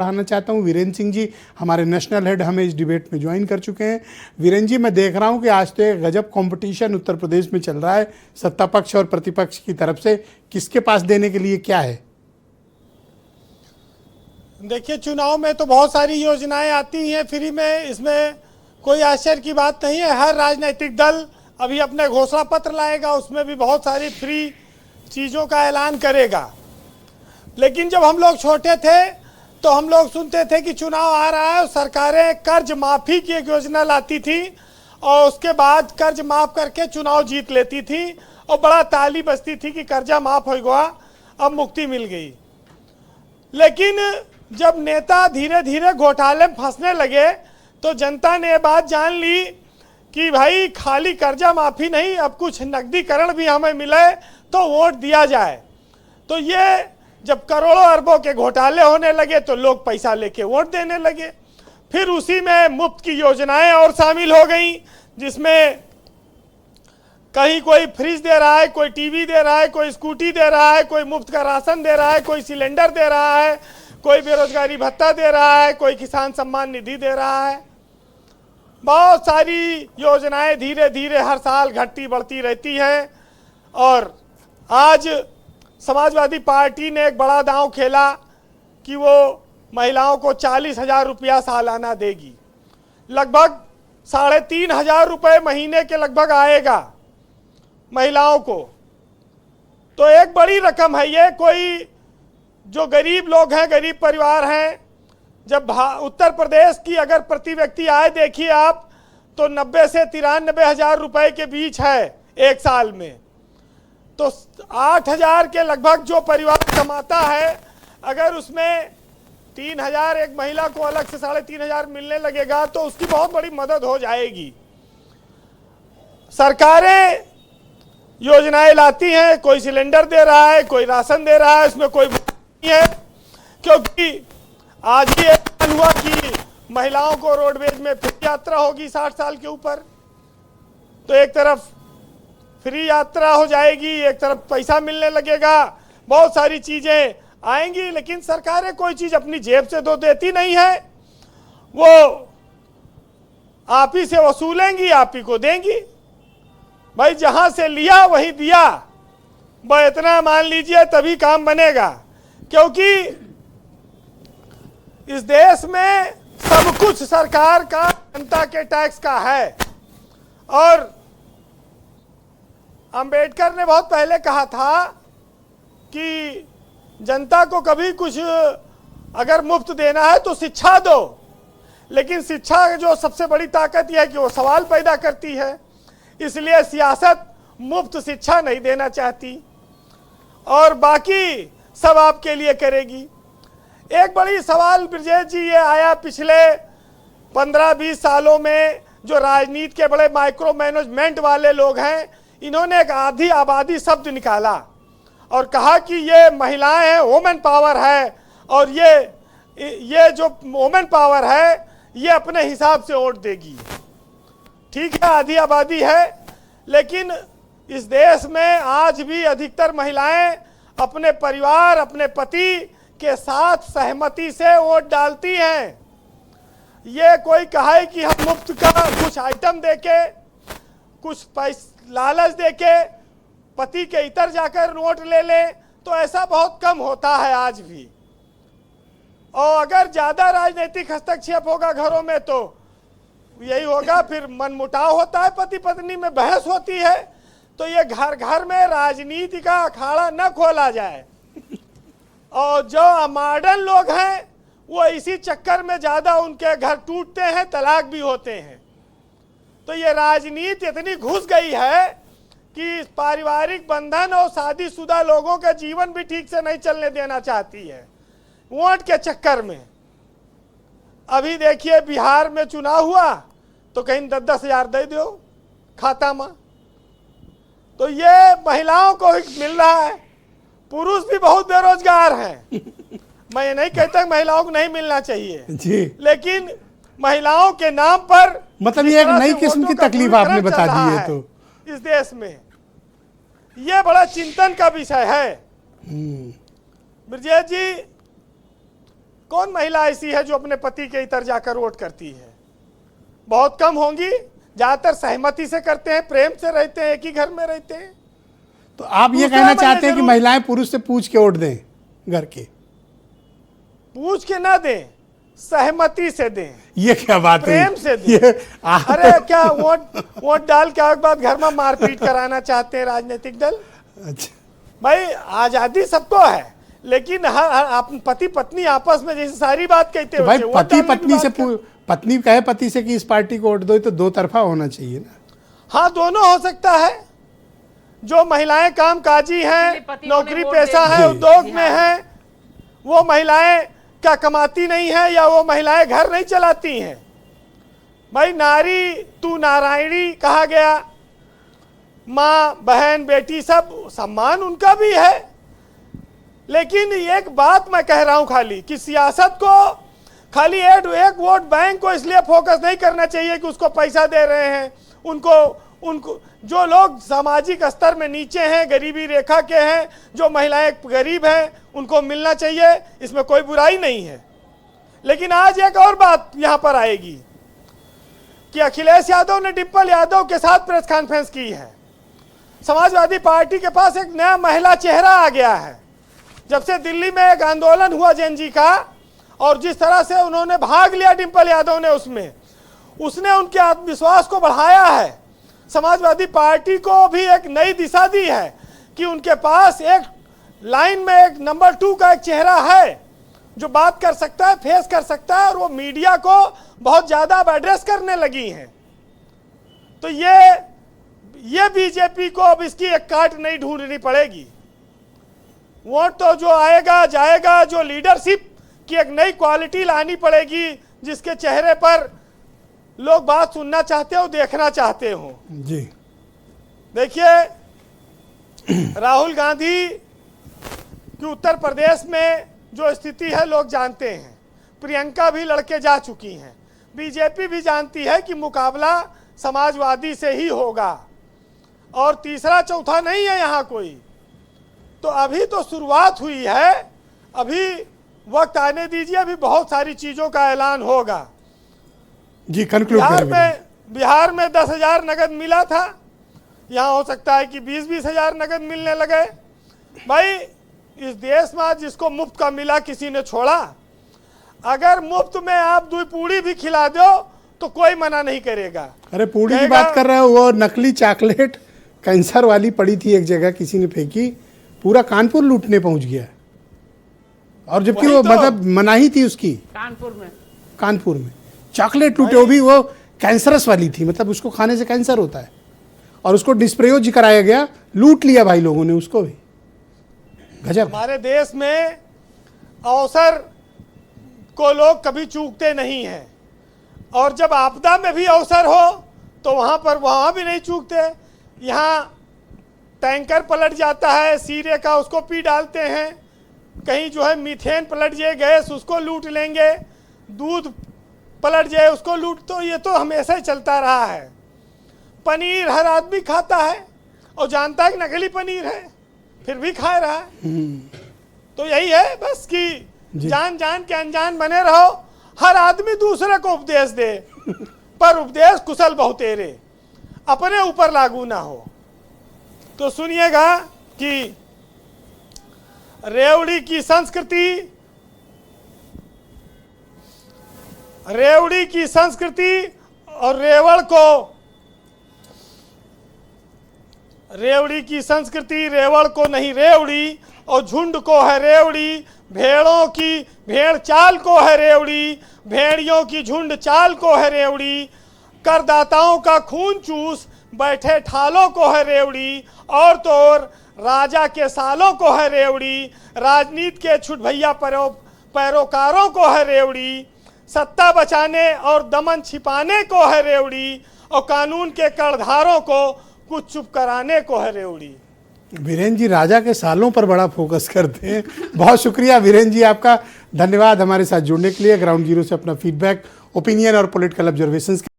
पढ़ाना चाहता हूँ। वीरेंद्र सिंह जी हमारे नेशनल हेड हमें इस डिबेट में ज्वाइन कर चुके हैं। वीरेंद्र जी, मैं देख रहा हूँ कि आज तो एक गजब कंपटीशन उत्तर प्रदेश में चल रहा है, सत्ता पक्ष और प्रतिपक्ष की तरफ से। किसके पास देने के लिए क्या है? देखिए, चुनाव में तो बहुत सारी योजनाएं आती हैं फ्री में, इसमें कोई आश्चर्य की बात नहीं है। हर राजनीतिक दल अभी अपने घोषणा पत्र लाएगा, उसमें भी बहुत सारी फ्री चीज़ों का ऐलान करेगा। लेकिन जब हम लोग छोटे थे तो हम लोग सुनते थे कि चुनाव आ रहा है, सरकारें कर्ज माफ़ी की एक योजना लाती थी और उसके बाद कर्ज माफ़ करके चुनाव जीत लेती थी और बड़ा ताली बजती थी कि कर्जा माफ़ हो गया, अब मुक्ति मिल गई। लेकिन जब नेता धीरे धीरे घोटाले में फंसने लगे तो जनता ने बात जान ली कि भाई खाली कर्जा माफ़ी नहीं, अब कुछ नकदीकरण भी हमें मिले तो वोट दिया जाए। तो ये जब करोड़ों अरबों के घोटाले होने लगे तो लोग पैसा लेके वोट देने लगे। फिर उसी में मुफ्त की योजनाएं और शामिल हो गई, जिसमें कहीं कोई फ्रिज दे रहा है, कोई टीवी दे रहा है, कोई स्कूटी दे रहा है, कोई मुफ्त का राशन दे रहा है, कोई सिलेंडर दे रहा है, कोई बेरोजगारी भत्ता दे रहा है, कोई किसान सम्मान निधि दे रहा है। बहुत सारी योजनाएं धीरे धीरे हर साल घटती बढ़ती रहती हैं। और आज समाजवादी पार्टी ने एक बड़ा दांव खेला कि वो महिलाओं को 40,000 रुपया सालाना देगी, लगभग 3,500 रुपये महीने के लगभग आएगा महिलाओं को। तो एक बड़ी रकम है ये। कोई जो गरीब लोग हैं, गरीब परिवार हैं, जब उत्तर प्रदेश की अगर प्रति व्यक्ति आय देखिए आप तो 90 से 93,000 रुपये के बीच है एक साल में। तो 8,000 के लगभग जो परिवार कमाता है, अगर उसमें 3,000 एक महिला को अलग से 3,500 मिलने लगेगा तो उसकी बहुत बड़ी मदद हो जाएगी। सरकारें योजनाएं लाती हैं, कोई सिलेंडर दे रहा है, कोई राशन दे रहा है, उसमें कोई नहीं है। क्योंकि आज ही ऐलान हुआ कि महिलाओं को रोडवेज में फ्री यात्रा होगी 60 साल के ऊपर। तो एक तरफ फ्री यात्रा हो जाएगी, एक तरफ पैसा मिलने लगेगा, बहुत सारी चीजें आएंगी। लेकिन सरकारें कोई चीज अपनी जेब से तो देती नहीं है, वो आप ही से वसूलेंगी, आप ही को देंगी। भाई जहां से लिया वही दिया, वह इतना मान लीजिए तभी काम बनेगा। क्योंकि इस देश में सब कुछ सरकार का, जनता के टैक्स का है। और अंबेडकर ने बहुत पहले कहा था कि जनता को कभी कुछ अगर मुफ्त देना है तो शिक्षा दो। लेकिन शिक्षा जो सबसे बड़ी ताकत यह है कि वो सवाल पैदा करती है, इसलिए सियासत मुफ्त शिक्षा नहीं देना चाहती और बाकी सब आपके लिए करेगी। एक बड़ी सवाल ब्रजेश जी ये आया पिछले 15-20 सालों में, जो राजनीति के बड़े माइक्रो मैनेजमेंट वाले लोग हैं, इन्होंने एक आधी आबादी शब्द निकाला और कहा कि ये महिलाएं हैं, वोमेन पावर है, और ये जो वोमेन पावर है ये अपने हिसाब से वोट देगी। ठीक है, आधी आबादी है, लेकिन इस देश में आज भी अधिकतर महिलाएं अपने परिवार, अपने पति के साथ सहमति से वोट डालती हैं। ये कोई कहे कि हम मुफ्त का कुछ आइटम देके, कुछ पैसा लालच देके पति के इतर जाकर वोट ले ले, तो ऐसा बहुत कम होता है आज भी। और अगर ज्यादा राजनीतिक हस्तक्षेप होगा घरों में तो यही होगा, फिर मनमुटाव होता है, पति पत्नी में बहस होती है। तो ये घर घर में राजनीति का अखाड़ा न खोला जाए। और जो मॉडर्न लोग हैं वो इसी चक्कर में ज्यादा उनके घर टूटते हैं, तलाक भी होते हैं। तो ये राजनीति इतनी घुस गई है कि पारिवारिक बंधन और शादीशुदा लोगों का जीवन भी ठीक से नहीं चलने देना चाहती है, वोट के चक्कर में। अभी देखिए बिहार में चुनाव हुआ तो कहीं 10-10 हजार दे दो खाता में। तो ये महिलाओं को मिल रहा है, पुरुष भी बहुत बेरोजगार हैं। मैं ये नहीं कहता महिलाओं को नहीं मिलना चाहिए जी, लेकिन महिलाओं के नाम पर मतलब ये एक नई किस्म की तकलीफ आपने बता दी है। तो इस देश में ये बड़ा चिंतन का विषय है। ब्रजेश जी, कौन महिला ऐसी है जो अपने पति के इतर जाकर वोट करती है? बहुत कम होंगी। ज्यादातर सहमति से करते हैं, प्रेम से रहते हैं, एक ही घर में रहते हैं। तो आप ये कहना चाहते हैं कि महिलाएं पुरुष से पूछ के वोट दें? घर के पूछ के ना दें, सहमति से दें। ये क्या बात है? प्रेम से दें। अरे क्या वोट डाल के बाद घर में मारपीट कराना चाहते हैं राजनीतिक दल? अच्छा भाई आजादी सबको है, लेकिन आप पति पत्नी आपस में जैसे सारी बात कहते हो, भाई पति पत्नी से पत्नी कहे पति से कि इस पार्टी को वोट दो, तो दो तरफा होना चाहिए ना। हाँ, दोनों हो सकता है। जो महिलाएं कामकाजी हैं, नौकरी पेशा है, उद्योग में हैं, वो महिलाएं क्या कमाती नहीं है, या वो महिलाएं घर नहीं चलाती हैं? भाई नारी तू नारायणी कहा गया, माँ बहन बेटी सब सम्मान उनका भी है। लेकिन एक बात मैं कह रहा हूं खाली कि सियासत को खाली एक वोट बैंक को इसलिए फोकस नहीं करना चाहिए कि उसको पैसा दे रहे हैं। उनको जो लोग सामाजिक स्तर में नीचे हैं, गरीबी रेखा के हैं, जो महिलाएं गरीब हैं, उनको मिलना चाहिए, इसमें कोई बुराई नहीं है। लेकिन आज एक और बात यहां पर आएगी कि अखिलेश यादव ने डिम्पल यादव के साथ प्रेस कॉन्फ्रेंस की है। समाजवादी पार्टी के पास एक नया महिला चेहरा आ गया है। जब से दिल्ली में एक आंदोलन हुआ जैन जी का, और जिस तरह से उन्होंने भाग लिया डिम्पल यादव ने उसने उनके आत्मविश्वास को बढ़ाया है। समाजवादी पार्टी को भी एक नई दिशा दी है कि उनके पास एक लाइन में एक नंबर 2 का एक चेहरा है जो बात कर सकता है, फेस कर सकता है, और वो मीडिया को बहुत ज्यादा अब एड्रेस करने लगी हैं। तो ये बीजेपी को अब इसकी एक काट नहीं ढूंढनी पड़ेगी। वोट तो जो आएगा जाएगा, जो लीडरशिप की एक नई क्वालिटी लानी पड़ेगी, जिसके चेहरे पर लोग बात सुनना चाहते हो, देखना चाहते हो। जी देखिए, राहुल गांधी की उत्तर प्रदेश में जो स्थिति है लोग जानते हैं। प्रियंका भी लड़के जा चुकी हैं। बीजेपी भी जानती है कि मुकाबला समाजवादी से ही होगा, और तीसरा चौथा नहीं है यहाँ कोई। तो अभी तो शुरुआत हुई है, अभी वक्त आने दीजिए, अभी बहुत सारी चीजों का ऐलान होगा। जी कंक्लूड बिहार में 10,000 नगद मिला था, यहाँ हो सकता है कि 20-20 हजार नगद मिलने लगे। भाई इस देश में जिसको मुफ्त का मिला किसी ने छोड़ा? अगर मुफ्त में आप 2 पूड़ी भी खिला दो तो कोई मना नहीं करेगा। अरे पूड़ी की बात कर रहे हो, वो नकली चॉकलेट कैंसर वाली पड़ी थी एक जगह, किसी ने फेंकी, पूरा कानपुर लूटने पहुंच गया। और जबकि वो मतलब मनाही थी उसकी, कानपुर में चॉकलेट लूटे, वो भी वो कैंसरस वाली थी, मतलब उसको खाने से कैंसर होता है, और उसको डिस्प्रयोग कराया गया, लूट लिया भाई लोगों ने उसको भी। गजब। हमारे देश में अवसर को लोग कभी चूकते नहीं हैं, और जब आपदा में भी अवसर हो तो वहां भी नहीं चूकते। यहाँ टैंकर पलट जाता है सीरे का, उसको पी डालते हैं। कहीं जो है मीथेन पलट जाए गैस, उसको लूट लेंगे। दूध पलट जाए उसको लूट। तो ये तो हमेशा ही चलता रहा है। पनीर हर आदमी खाता है और जानता है कि नकली पनीर है, फिर भी खा रहा है। तो यही है बस कि जान जान के अनजान बने रहो। हर आदमी दूसरे को उपदेश दे, पर उपदेश कुशल बहुतेरे, अपने ऊपर लागू ना हो। तो सुनिएगा कि रेवड़ी की संस्कृति और रेवड़ को नहीं रेवड़ी, और झुंड को है रेवड़ी। भेड़ चाल को है रेवड़ी, भेड़ियों की झुंड चाल को है रेवड़ी। करदाताओं का खून चूस बैठे ठालों को है रेवड़ी, और तो और राजा के सालों को है रेवड़ी। राजनीति के छुट भैया पैरोकारों को है रेवड़ी। सत्ता बचाने और दमन छिपाने को है रेवड़ी, और कानून के कर्णधारों को कुछ चुप कराने को है रेवड़ी। वीरेंद्र जी राजा के सालों पर बड़ा फोकस करते हैं। बहुत शुक्रिया वीरेंद्र जी, आपका धन्यवाद हमारे साथ जुड़ने के लिए। ग्राउंड जीरो से अपना फीडबैक, ओपिनियन और पॉलिटिकल ऑब्जर्वेशंस